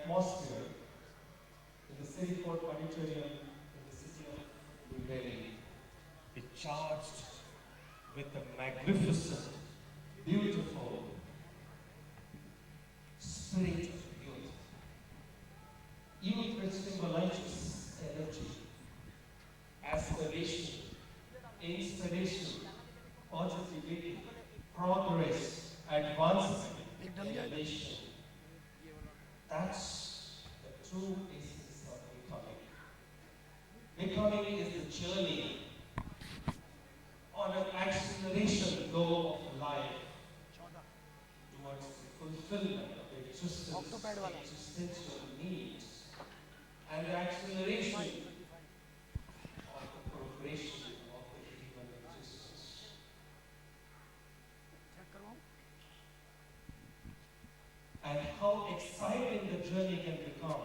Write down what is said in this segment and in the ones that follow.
atmosphere in the City Court Auditorium in the city of New Delhi is charged with a magnificent, beautiful spirit of youth. Youth which symbolizes energy, aspiration, inspiration, positivity, progress, advancement, elevation. That's the true essence of becoming. Becoming is the journey on an acceleration goal of life towards the fulfillment of existential needs and the acceleration of the progression of the human existence. And how exciting the journey can become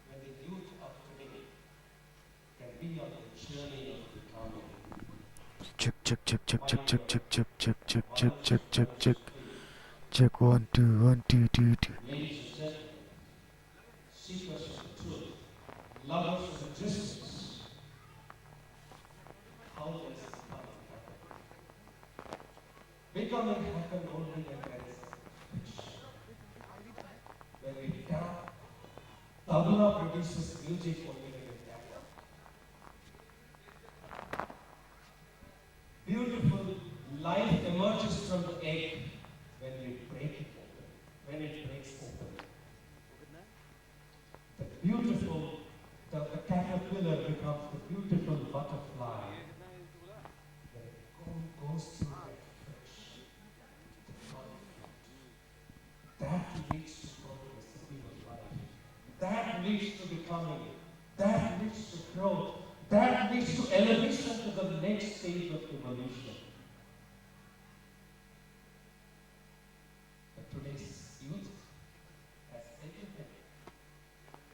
when the youth of today can be on the journey of becoming. Check, check, check, check, check, check, check, check, check, check, check, check, check, check. Check 1, 2, 1, 2, 2, 2. Ladies and gentlemen, seekers of the truth, lovers of existence, how does becoming happen? Becoming happen only when there is fiction. When we tap, tabla produces music only when we tap. Beautiful life emerges from the egg when we break it open, when it breaks open. The beautiful, the caterpillar becomes the beautiful butterfly. When it goes through that friction, the conflict, that leads to progress in human life. That leads to becoming. That leads to growth. That leads to elevation to the next stage of evolution. But today's youth has everything.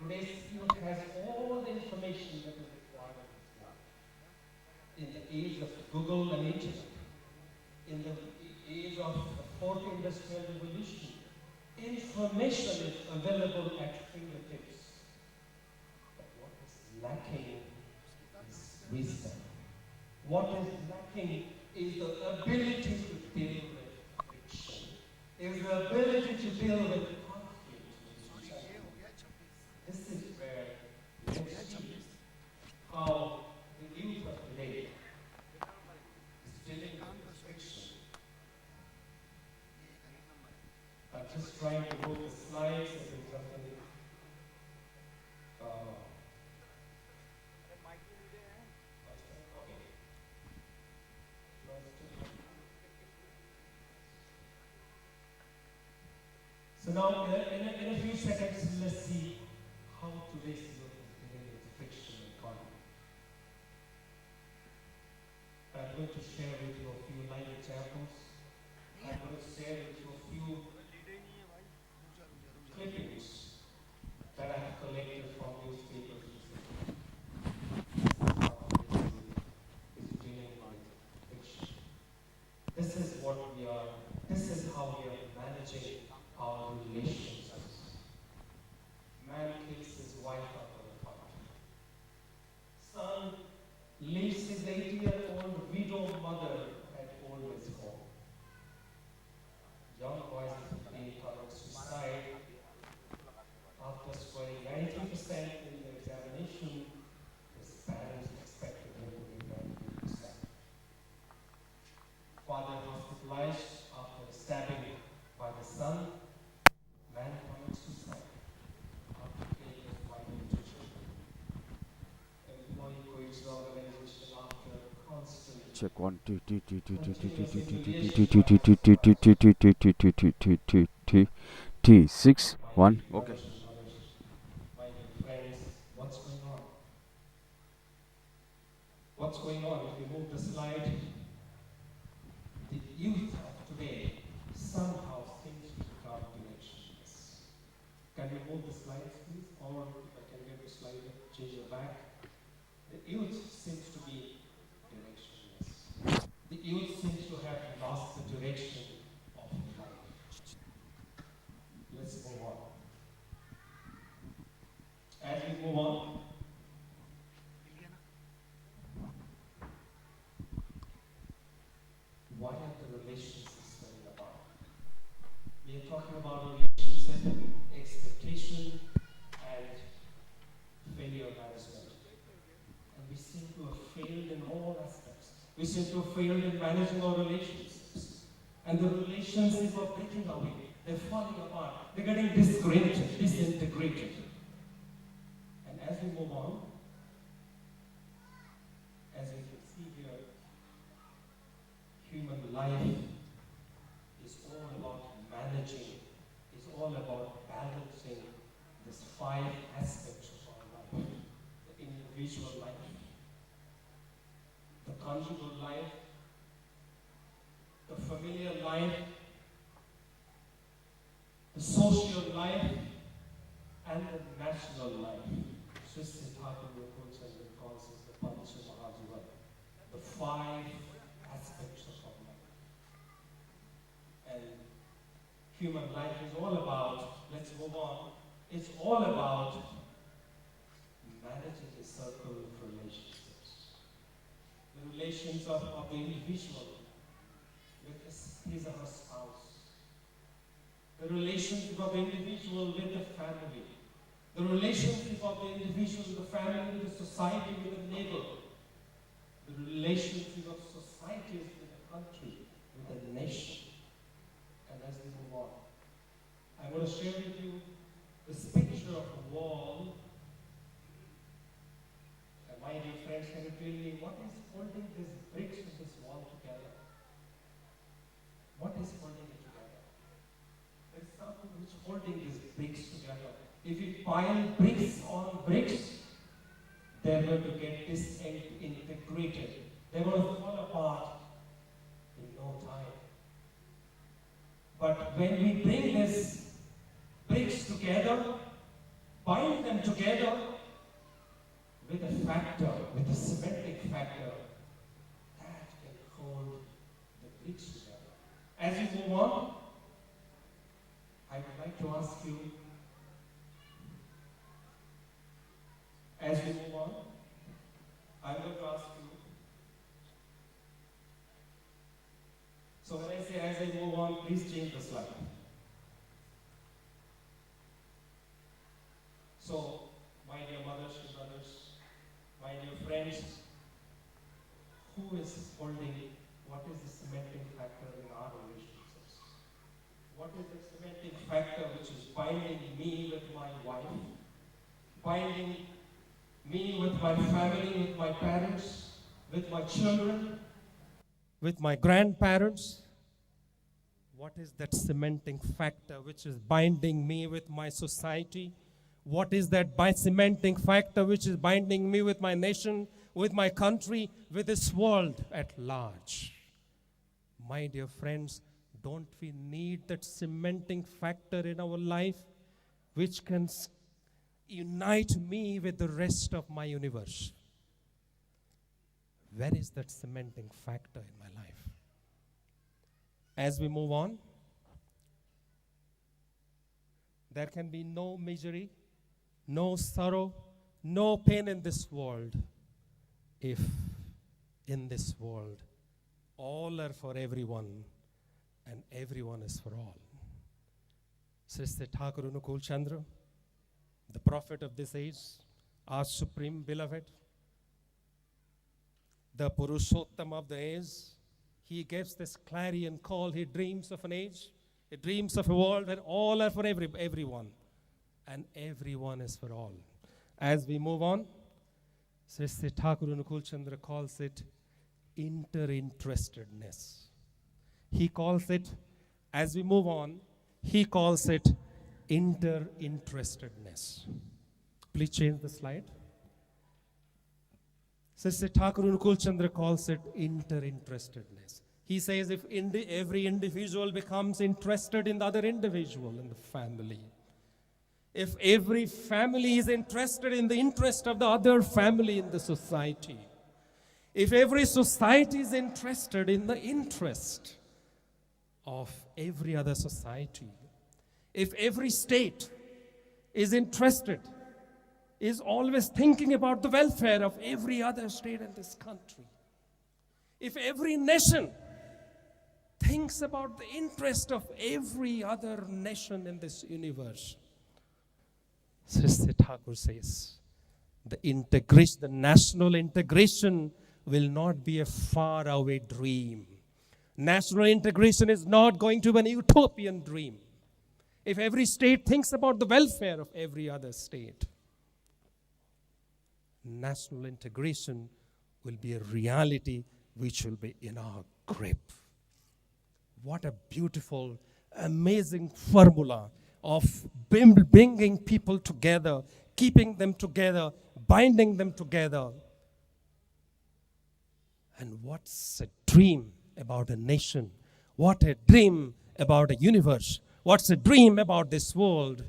Today's youth has all the information that is required in the age of Google and internet, in the age of the fourth industrial revolution. Information is available at fingertips. But what is lacking is wisdom. What is lacking is the ability to deal with friction, is the ability to deal with conflict. This is where we can see how the youth of today is dealing with friction. I'm just trying to move the slides and there's nothing. So now, in a few seconds, let's see how today's youth is dealing with friction and conflict. I'm going to share with you a few live examples. I'm going to share with you a few clippings that I have collected from newspapers recently. Is dealing with friction. This is what we are. This is how we are managing our relationships. Man kills his wife after the fight. Son leaves his 80-year-old widow mother at old age home. Young boys being commit suicide after scoring 90% in the examination. His parents expected him to be 90%. Father hospitalized after stabbing by the son. Man commits suicide after killing his wife and two children. Employee quits the organization after constant. Check 1, 2, 2, 2, 2, 2, 2, 2, 2, 6, 1. Okay. My friends, what's going on? What's going on? If you move the slide, the youth of today somehow seems to become directionless. Can you move the slides, please? Or if I can get the slide, change the back. The youth seems to be directionless. The youth seems to have lost the direction of life. Let's move on. We are talking about relationship, expectation, and failure management. And we seem to have failed in all aspects. We seem to have failed in managing our relationships. And the relationships are breaking away. They're falling apart. They're getting disgruntled, disintegrated. And as we move on, as we can see here, human life is all about managing, is all about balancing these 5 aspects of our life. The individual life, the conjugal life, the familial life, the social life, and the national life. Surya Prakash Mohapatra calls it the Pancha Mahajiva, the 5 aspects of our life. And human life is all about, let's move on, it's all about managing the circle of relationships. The relations of the individual with his or her spouse. The relationship of the individual with the family. The relationship of the individual with the family, with the society, with the neighbor. The relationship of societies with the country, with the nation. And as we move on, I want to share with you this picture of a wall. And my dear friends, can you tell me what is holding these bricks of this wall together? What is holding it together? There is something which is holding these bricks together. If you pile bricks on bricks, they're going to get disintegrated. They're going to fall apart in no time. But when we bring these bricks together, bind them together with a factor, with a symmetric factor, that can hold the bricks together. As we move on, I would like to ask you, as we move on, I'm going to ask you, so when I say as I move on, please change the slide. So, my dear mothers and brothers, my dear friends, who is holding, what is the cementing factor in our relationships? What is the cementing factor which is binding me with my wife, binding me with my family, with my parents, with my children, with my grandparents? What is that cementing factor which is binding me with my society? What is that cementing factor which is binding me with my nation, with my country, with this world at large? My dear friends, don't we need that cementing factor in our life which can unite me with the rest of my universe? Where is that cementing factor in my life? As we move on, there can be no misery, no sorrow, no pain in this world if in this world all are for everyone and everyone is for all. Sri Thakur Anukul Chandra, the prophet of this age, our supreme beloved, the Purushottam of the age, he gives this clarion call. He dreams of an age, he dreams of a world where all are for everyone and everyone is for all. As we move on, Sri Thakur Anukul Chandra calls it interinterestedness. He calls it, as we move on, he calls it interinterestedness. Please change the slide. Sri Thakur Anukul Chandra calls it interinterestedness. He says if every individual becomes interested in the other individual in the family, if every family is interested in the interest of the other family in the society, if every society is interested in the interest of every other society, if every state is interested, is always thinking about the welfare of every other state in this country, if every nation thinks about the interest of every other nation in this universe. Sri Thakur says, the national integration will not be a far-away dream. National integration is not going to be an utopian dream. If every state thinks about the welfare of every other state, national integration will be a reality which will be in our grip. What a beautiful, amazing formula of bringing people together, keeping them together, binding them together. And what's a dream about a nation? What a dream about a universe? What's a dream about this world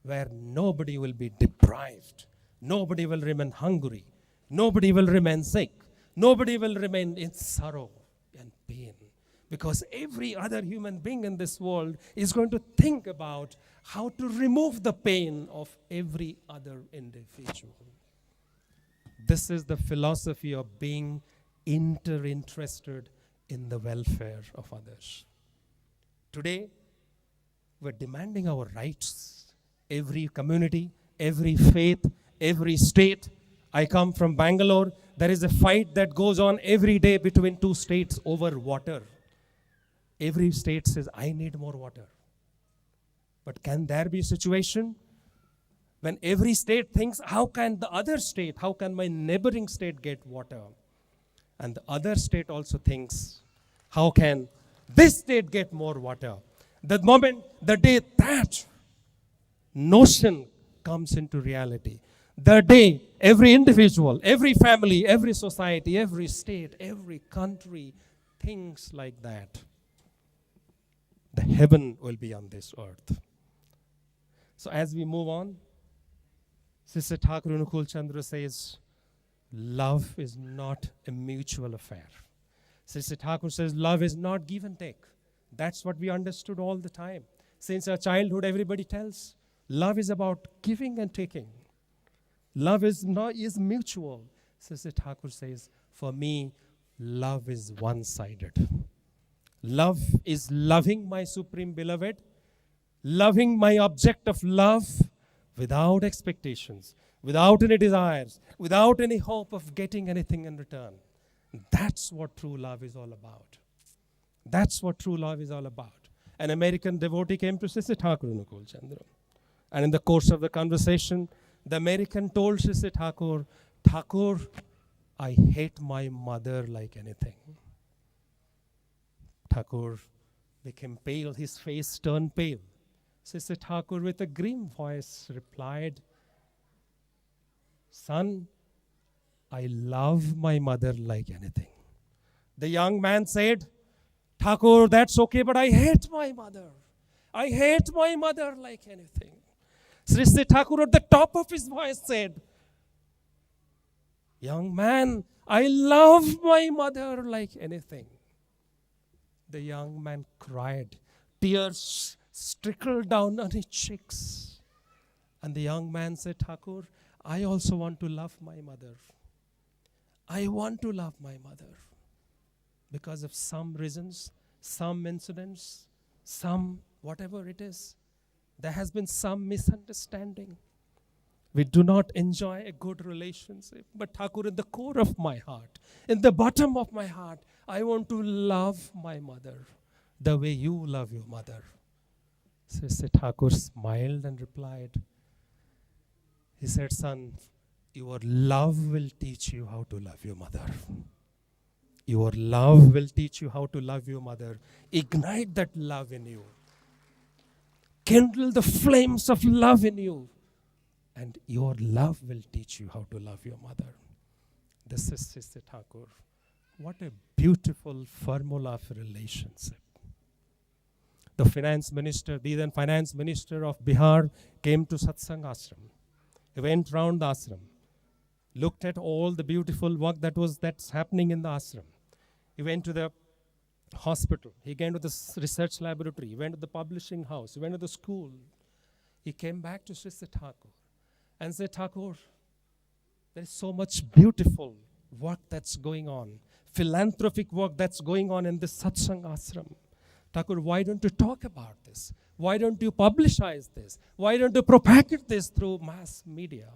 where nobody will be deprived, nobody will remain hungry, nobody will remain sick, nobody will remain in sorrow and pain. Because every other human being in this world is going to think about how to remove the pain of every other individual. This is the philosophy of being interested in the welfare of others. Today, we're demanding our rights. Every community, every faith, every state. I come from Bangalore. There is a fight that goes on every day between two states over water. Every state says, I need more water. But can there be a situation when every state thinks, how can the other state, how can my neighboring state get water? And the other state also thinks, how can this state get more water? The moment, the day that notion comes into reality, the day every individual, every family, every society, every state, every country thinks like that, the heaven will be on this earth. So as we move on, Sister Thakur Anukul Chandra says, love is not a mutual affair. Sister Thakur says, love is not give and take. That's what we understood all the time. Since our childhood, everybody tells, love is about giving and taking. Love is mutual. Sister Thakur says, for me, love is one-sided. Love is loving my supreme beloved, loving my object of love without expectations, without any desires, without any hope of getting anything in return. That's what true love is all about. That's what true love is all about. An American devotee came to Sister Thakur Anukul Chandra. And in the course of the conversation, the American told Sister Thakur, Thakur, I hate my mother like anything. Thakur became pale, his face turned pale. Sister Thakur with a grim voice replied, son, I love my mother like anything. The young man said, Thakur, that's okay, but I hate my mother. I hate my mother like anything. Sister Thakur at the top of his voice said, young man, I love my mother like anything. The young man cried. Tears trickled down on his cheeks. And the young man said, Thakur, I also want to love my mother. I want to love my mother. Because of some reasons, some incidents, some whatever it is, there has been some misunderstanding. We do not enjoy a good relationship. But Thakur, in the core of my heart, in the bottom of my heart, I want to love my mother the way you love your mother. Sister Thakur smiled and replied, he said, son, your love will teach you how to love your mother. Your love will teach you how to love your mother. Ignite that love in you. Kindle the flames of love in you. And your love will teach you how to love your mother. This is Sister Thakur. What a beautiful formula for relationship. The finance minister, the then finance minister of Bihar, came to Satsang ashram. He went round the ashram, looked at all the beautiful work that's happening in the ashram. He went to the hospital. He came to the research laboratory. He went to the publishing house. He went to the school. He came back to Sister Thakur and said, Thakur, there is so much beautiful work that's going on. philanthropic work that's going on in this Satsang ashram. Thakur, why don't you talk about this? Why don't you publicize this? Why don't you propagate this through mass media?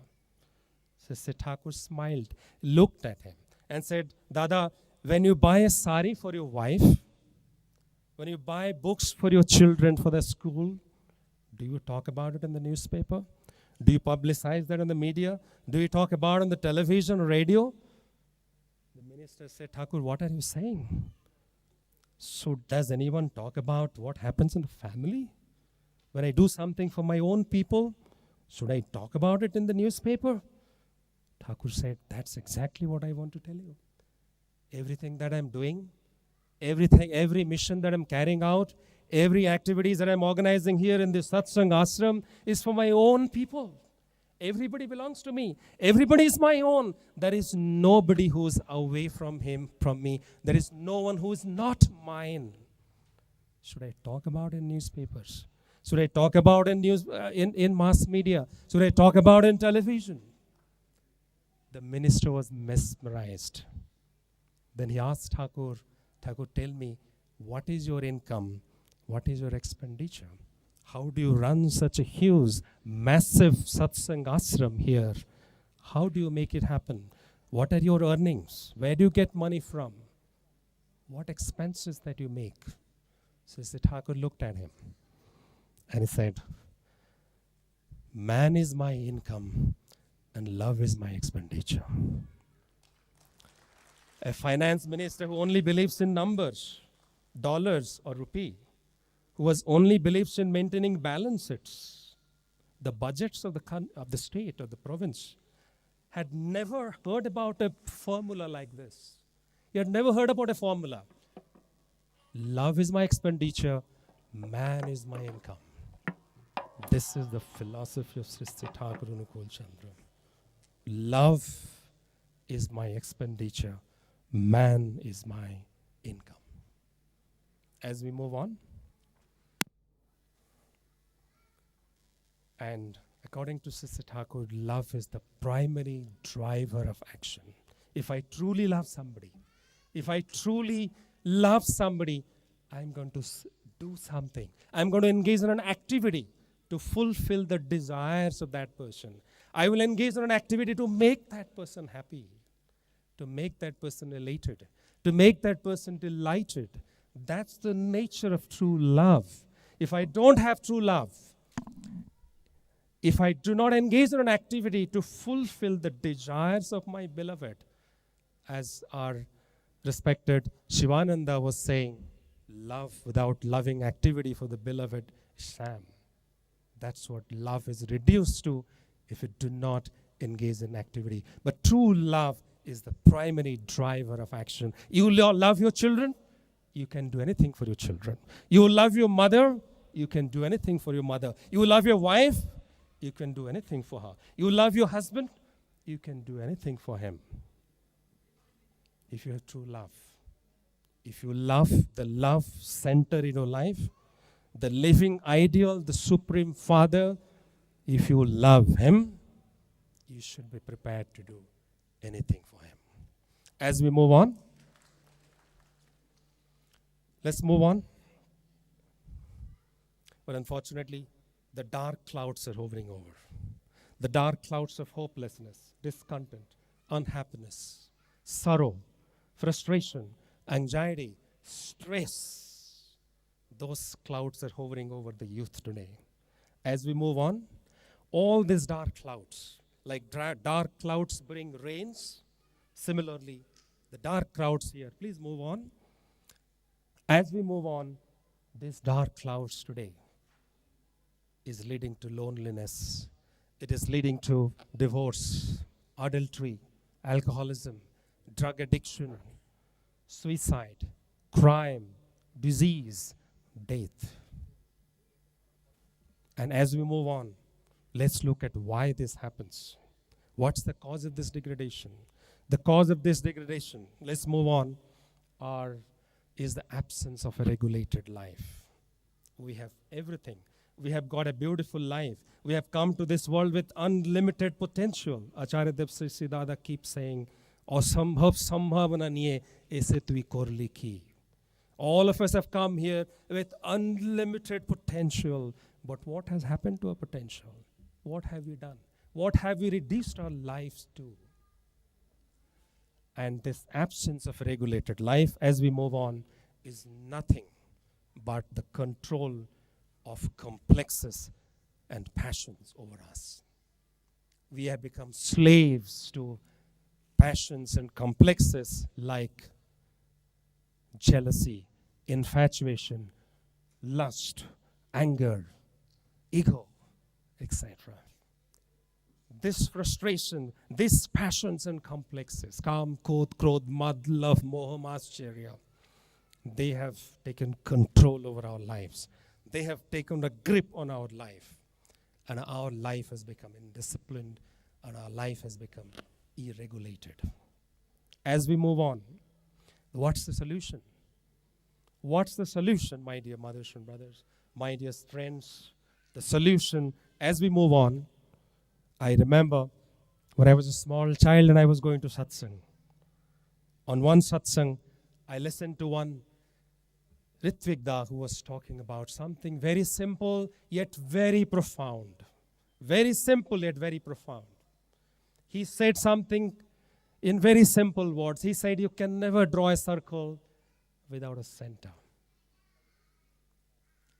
So Thakur smiled, looked at him, and said, Dada, when you buy a sari for your wife, when you buy books for your children for the school, do you talk about it in the newspaper? Do you publicize that in the media? Do you talk about it on the television or radio? The minister said, Thakur, what are you saying? So does anyone talk about what happens in the family? When I do something for my own people, should I talk about it in the newspaper? Thakur said, that's exactly what I want to tell you. Everything that I'm doing, every mission that I'm carrying out, every activities that I'm organizing here in this Satsang ashram is for my own people. Everybody belongs to me. Everybody is my own. There is nobody who's away from me. There is no one who is not mine. Should I talk about in newspapers? Should I talk about in mass media? Should I talk about in television? The minister was mesmerized. Then he asked Thakur, tell me, what is your income? What is your expenditure? How do you run such a huge, massive satsang ashram here? How do you make it happen? What are your earnings? Where do you get money from? What expenses that you make? So Thakur looked at him and he said, man is my income and love is my expenditure. A finance minister who only believes in numbers, dollars or rupee, who only believes in maintaining balances, the budgets of the state or the province, had never heard about a formula like this. He had never heard about a formula. Love is my expenditure, man is my income. This is the philosophy of Sri Thakur Anukul Chandra. Love is my expenditure, man is my income. As we move on, and according to Sister Thakur, love is the primary driver of action. If I truly love somebody, I'm going to do something. I'm going to engage in an activity to fulfill the desires of that person. I will engage in an activity to make that person happy, to make that person elated, to make that person delighted. That's the nature of true love. If I don't have true love, if I do not engage in an activity to fulfill the desires of my beloved, as our respected Shivananda was saying, love without loving activity for the beloved is sham. That's what love is reduced to if it do not engage in activity. But true love is the primary driver of action. You love your children, you can do anything for your children. You love your mother, you can do anything for your mother. You love your wife, you can do anything for her. You love your husband, you can do anything for him. If you have true love, if you love the love center in your life, the living ideal, the Supreme Father, if you love him, you should be prepared to do anything for him. As we move on, let's move on. But unfortunately, the dark clouds are hovering over. The dark clouds of hopelessness, discontent, unhappiness, sorrow, frustration, anxiety, stress. Those clouds are hovering over the youth today. As we move on, all these dark clouds, like dark clouds bring rains, similarly, the dark clouds here, please move on. As we move on, these dark clouds today is leading to loneliness. It is leading to divorce, adultery, alcoholism, drug addiction, suicide, crime, disease, death. And as we move on, let's look at why this happens. What's the cause of this degradation? The cause of this degradation, let's move on, is the absence of a regulated life. We have everything. We have got a beautiful life. We have come to this world with unlimited potential. Acharya Dev Sri Dada keeps saying, অসম্ভব সম্ভাবনা নিয়ে এসে তুই করলি কি? All of us have come here with unlimited potential, but what has happened to our potential? What have we done? What have we reduced our lives to? And this absence of regulated life as we move on is nothing but the control of complexes and passions over us. We have become slaves to passions and complexes like jealousy, infatuation, lust, anger, ego, etc. This frustration, these passions and complexes, Kam, Krodh, Krodh, Mad, Love, Moha, Mascharya, they have taken control over our lives. They have taken a grip on our life. And our life has become indisciplined, and our life has become irregulated. As we move on, what's the solution? What's the solution, my dear mothers and brothers, my dear friends? The solution, as we move on, I remember when I was a small child and I was going to Satsang. On one Satsang, I listened to one Ritvigda who was talking about something very simple yet very profound. Very simple yet very profound. He said something in very simple words. He said, you can never draw a circle without a center.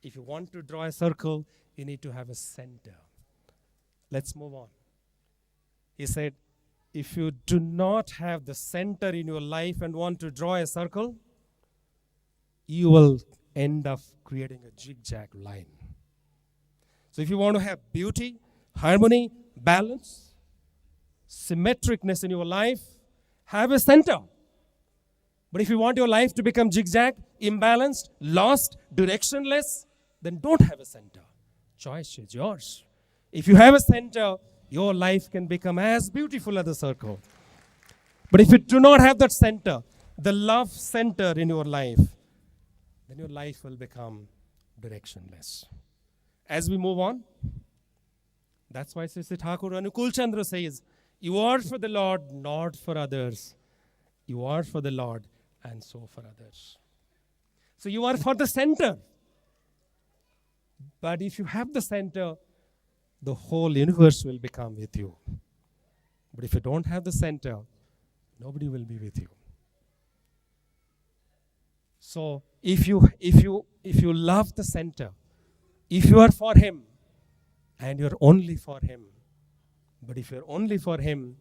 If you want to draw a circle, you need to have a center. Let's move on. He said, if you do not have the center in your life and want to draw a circle, you will end up creating a zigzag line. So if you want to have beauty, harmony, balance, symmetricness in your life, have a center. But if you want your life to become zigzag, imbalanced, lost, directionless, then don't have a center. Choice is yours. If you have a center, your life can become as beautiful as a circle. But if you do not have that center, the love center in your life, then your life will become directionless. As we move on, that's why Sri Thakur Anukul Chandra says, you are for the Lord, not for others. You are for the Lord, and so for others. So you are for the center. But if you have the center, the whole universe will become with you. But if you don't have the center, nobody will be with you. So if you love the center, if you are for Him, and you're only for Him, but if you're only for Him,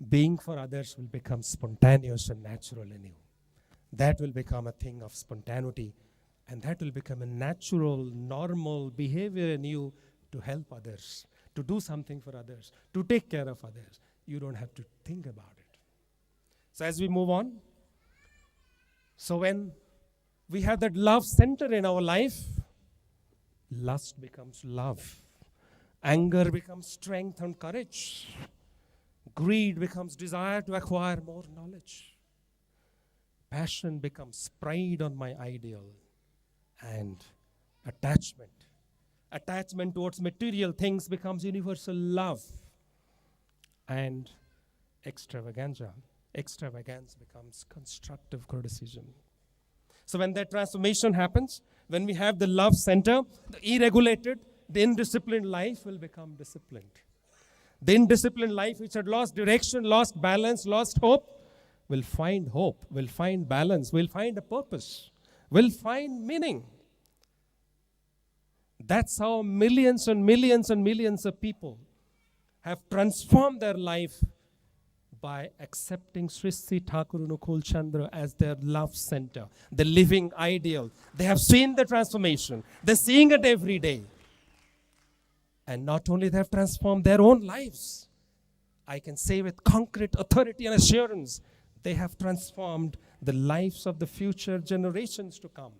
being for others will become spontaneous and natural in you. That will become a thing of spontaneity, and that will become a natural, normal behavior in you to help others, to do something for others, to take care of others. You don't have to think about it. So as we move on, so when we have that love center in our life, lust becomes love. Anger becomes strength and courage. Greed becomes desire to acquire more knowledge. Passion becomes pride on my ideal. And attachment towards material things becomes universal love. And extravagance becomes constructive criticism. So when that transformation happens, when we have the love center, the irregulated, the indisciplined life will become disciplined. The indisciplined life which had lost direction, lost balance, lost hope, will find hope, will find balance, will find a purpose, will find meaning. That's how millions and millions and millions of people have transformed their life by accepting Sri Thakur Anukul Chandra as their love center, the living ideal. They have seen the transformation. They're seeing it every day. And not only they have transformed their own lives, I can say with concrete authority and assurance, they have transformed the lives of the future generations to come.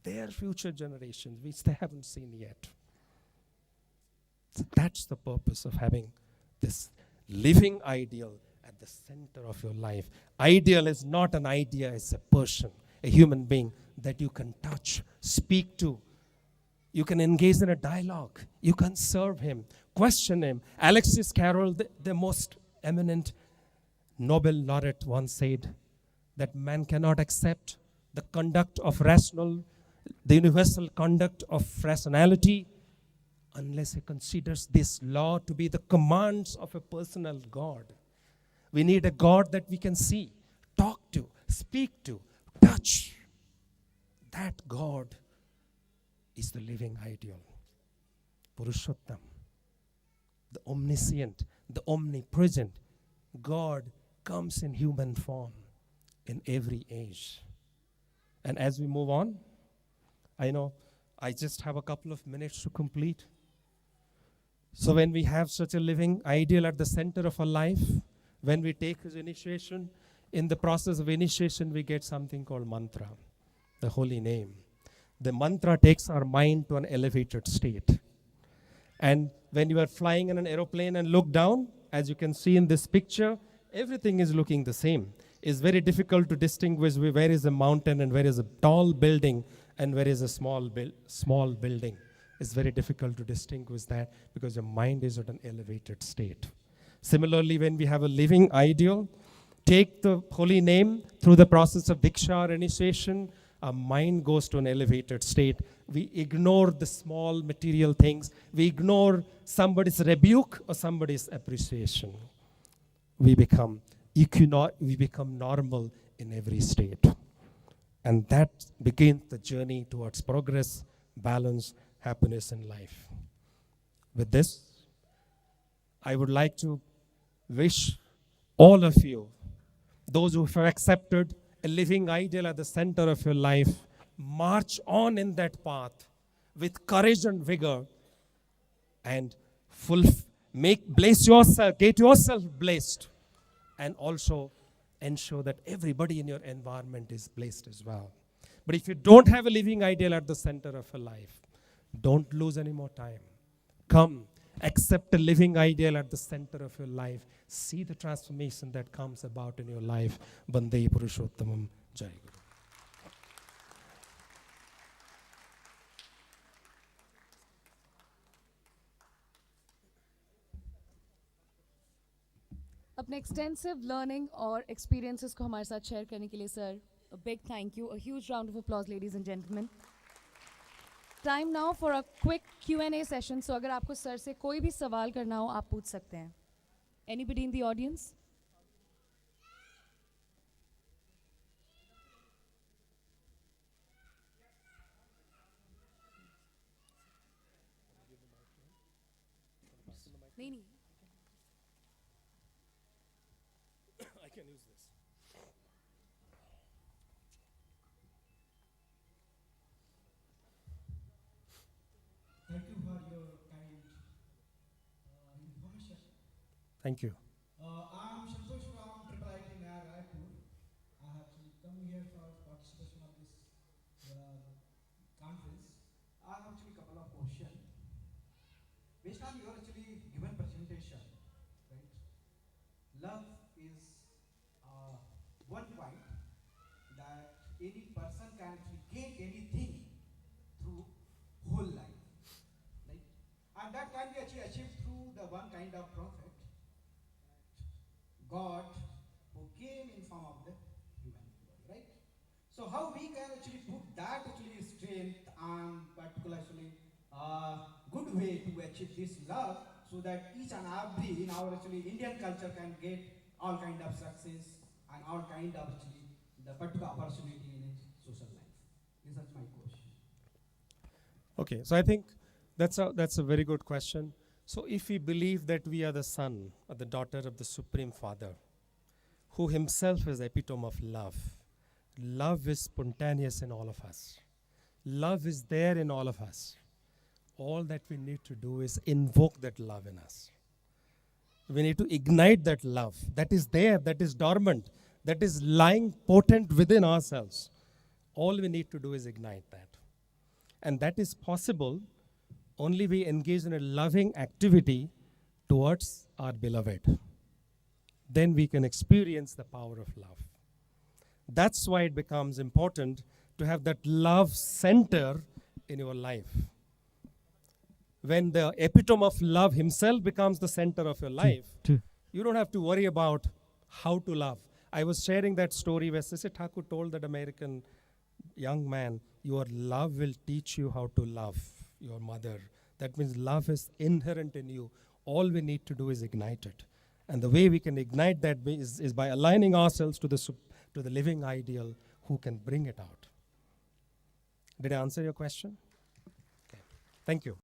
Their future generations, which they haven't seen yet. So that's the purpose of having this living ideal at the center of your life. Ideal is not an idea, it's a person, a human being that you can touch, speak to. You can engage in a dialogue. You can serve him, question him. Alexis Carrel, the most eminent Nobel laureate once said that man cannot accept the conduct of rational, the universal conduct of rationality, unless he considers this law to be the commands of a personal God. We need a God that we can see, talk to, speak to, touch. That God is the living ideal. Purushottam, the omniscient, the omnipresent God comes in human form in every age. And as we move on, I know I just have a couple of minutes to complete. So when we have such a living ideal at the center of our life, when we take his initiation, in the process of initiation, we get something called mantra, the holy name. The mantra takes our mind to an elevated state. And when you are flying in an aeroplane and look down, as you can see in this picture, everything is looking the same. It's very difficult to distinguish where is a mountain and where is a tall building and where is a small building. It's very difficult to distinguish that because your mind is at an elevated state. Similarly, when we have a living ideal, take the holy name through the process of Diksha or initiation, our mind goes to an elevated state. We ignore the small material things. We ignore somebody's rebuke or somebody's appreciation. We become normal in every state. And that begins the journey towards progress, balance, happiness in life. With this, I would like to wish all of you, those who have accepted a living ideal at the center of your life, march on in that path with courage and vigor and bless yourself, get yourself blessed, and also ensure that everybody in your environment is blessed as well. But if you don't have a living ideal at the center of your life, don't lose any more time. Come, accept a living ideal at the center of your life. See the transformation that comes about in your life. Bande Purushottamam Jai Guru. अपने extensive learning और experiences को हमारे साथ share करने के लिए sir a big thank you, a huge round of applause ladies and gentleman. Time now for a quick Q&A session. So अगर आपको सर से कोई भी सवाल करना हो आप पूछ सकते हैं. Anybody in the audience? नहीं. I can use this. Thank you for your kind information. Thank you. I'm Santosh from Triple IT Nair Raipur. I have actually come here for participation of this conference. I have actually a couple of questions. Based on your actually given presentation, right? Love is one point that any person can actually get anything through whole life, right? And that can be actually achieved through the one kind of prophet, God, who came in form of the human body, right? So how we can actually put that actually strength and particularly good way to achieve this love, so that each and every in our actually Indian culture can get all kind of success and all kind of actually the particular opportunity in its social life. This is my question. Okay, so I think that's a very good question. So if we believe that we are the son or the daughter of the Supreme Father, who himself is the epitome of love, love is spontaneous in all of us. Love is there in all of us. All that we need to do is invoke that love in us. We need to ignite that love that is there, that is dormant, that is lying potent within ourselves. All we need to do is ignite that. And that is possible only we engage in a loving activity towards our beloved. Then we can experience the power of love. That's why it becomes important to have that love center in your life. When the epitome of love himself becomes the center of your life, you don't have to worry about how to love. I was sharing that story where Sisi Thakur told that American young man, your love will teach you how to love your mother. That means love is inherent in you. All we need to do is ignite it. And the way we can ignite that is by aligning ourselves to the living ideal who can bring it out. Did I answer your question? Okay. Thank you.